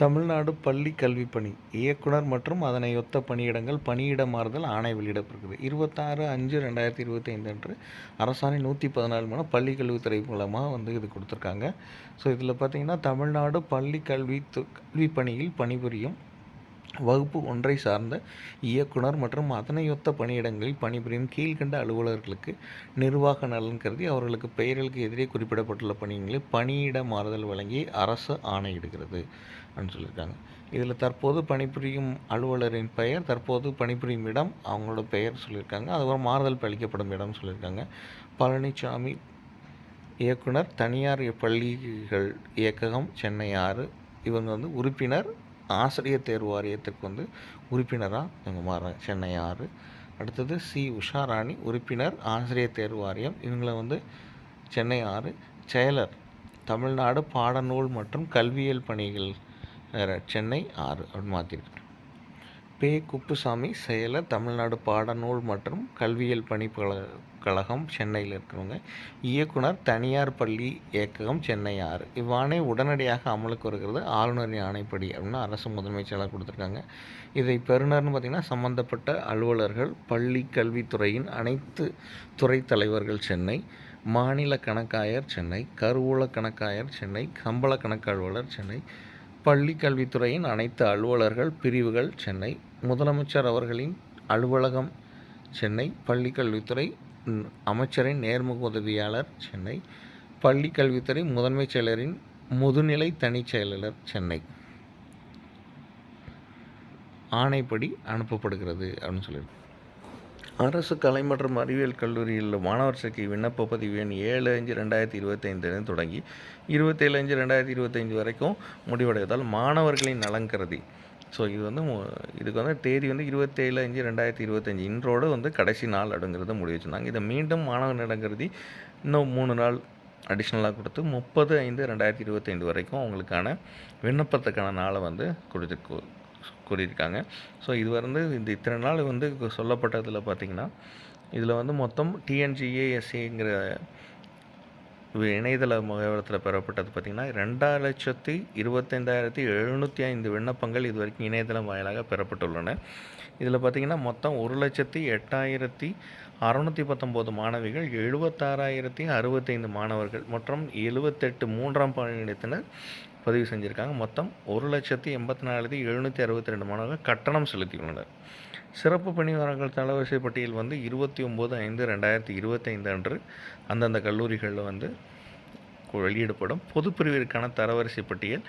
தமிழ்நாடு பள்ளி கல்விப்பணி இயக்குனர் மற்றும் அதனையொத்த பணியிடங்கள் பணியிட மாறுதல் ஆணை வெளியிடப்பட்டிருக்குது. 26/5/2025 அன்று அரசாணை 114 பள்ளி கல்வித்துறை மூலமாக இது கொடுத்துருக்காங்க. ஸோ இதில் பார்த்தீங்கன்னா தமிழ்நாடு பள்ளி கல்விப்பணியில் பணிபுரியும் வகுப்பு 1 சார்ந்த இயக்குனர் மற்றும் அதனையொத்த பணியிடங்களில் பணிபுரியும் கீழ்கண்ட அலுவலர்களுக்கு நிர்வாக நலன் கருதி அவர்களுக்கு பெயர்களுக்கு எதிரே குறிப்பிடப்பட்டுள்ள பணிகளை பணியிட மாறுதல் வழங்கி அரசு ஆணையிடுகிறது அப்படின்னு சொல்லியிருக்காங்க. இதில் தற்போது பணிபுரியும் அலுவலரின் பெயர், தற்போது பணிபுரியும் இடம், அவங்களோட பெயர் சொல்லியிருக்காங்க. அதுக்கப்புறம் மாறுதல் அளிக்கப்படும் இடம் சொல்லியிருக்காங்க. பழனிசாமி இயக்குனர், தனியார் பள்ளிகள் இயக்ககம், சென்னை 6. இவங்க உறுப்பினர், ஆசிரியர் தேர்வு வாரியத்திற்கு உறுப்பினராக இவங்க மாறுறாங்க, சென்னை 6. அடுத்தது சி. உஷாராணி உறுப்பினர், ஆசிரியர் தேர்வு வாரியம், இவங்களை சென்னை 6. செயலர், தமிழ்நாடு பாடநூல் மற்றும் கல்வியியல் பணிகள், சென்னை 6 அப்படின்னு மாற்றிருக்கு. பே. குப்புசாமி செயலர், தமிழ்நாடு பாடநூல் மற்றும் கல்வியியல் கழகம், சென்னையில் இருக்கிறவங்க. இயக்குனர், தனியார் பள்ளி இயக்ககம், சென்னை 6. இவ்வாணை உடனடியாக அமலுக்கு வருகிறது ஆளுநரின் ஆணைப்படி அப்படின்னு அரசு முதன்மைச் செயலாளர் கொடுத்துருக்காங்க. இதை பெறுநர்னு பார்த்திங்கன்னா சம்பந்தப்பட்ட அலுவலர்கள், பள்ளி கல்வித்துறையின் அனைத்து துறை தலைவர்கள், சென்னை. மாநில கணக்காயர், சென்னை. கருவூல கணக்காயர், சென்னை. சம்பள கணக்கு அலுவலர், சென்னை. பள்ளி கல்வித்துறையின் அனைத்து அலுவலர்கள் பிரிவுகள், சென்னை. முதலமைச்சர் அவர்களின் அலுவலகம், சென்னை. பள்ளி கல்வித்துறை அமைச்சரின் நேர்முக உதவியாளர், சென்னை. பள்ளி கல்வித்துறை முதன்மைச் செயலரின் முதுநிலை தனிச் செயலாளர், சென்னை. ஆணைப்படி அனுப்பப்படுகிறது அப்படின்னு சொல்லியிருக்கு. அரசு கலை மற்றும் அறிவியல் கல்லூரியில் மாணவர் சேர்க்கை விண்ணப்ப பதிவு எண் 7/5/2025 தொடங்கி 27/5/2025 வரைக்கும் முடிவடைவதால் மாணவர்களின் நலன் கருதி, ஸோ இதுக்கு தேதி 27/5/2025 இன்றோடு கடைசி நாள் அப்படிங்கிறத முடிவு வச்சுருந்தாங்க. இதை மீண்டும் மாணவர் நலன் கருதி இன்னும் 3 நாள் அடிஷ்னலாக கொடுத்து 30/5/2025 வரைக்கும் அவங்களுக்கான விண்ணப்பத்துக்கான நாளை கூறியிருக்காங்க. ஸோ இது இந்த இத்தனை நாள் சொல்லப்பட்டதில் பார்த்திங்கன்னா இதில் மொத்தம் டிஎன்ஜிஏஎஸ்சிங்கிற இணையதள முகவரத்தில் பெறப்பட்டது பார்த்திங்கன்னா 2,25,705 விண்ணப்பங்கள் இது வரைக்கும் இணையதளம் வாயிலாக பெறப்பட்டுள்ளன. இதில் பார்த்திங்கன்னா மொத்தம் 1,08,619 மாணவிகள், 76,065 மாணவர்கள் மற்றும் 78 3ஆம் பணியிடத்தினர் பதிவு செஞ்சுருக்காங்க. மொத்தம் 1,84,762 மாணவர்கள் கட்டணம் செலுத்தியுள்ளனர். சிறப்பு பணியாளர்கள் தரவரிசை பட்டியல் 29/5/2025 அன்று அந்தந்த கல்லூரிகளில் வெளியிடப்படும். பொதுப்பிரிவிற்கான தரவரிசை பட்டியல்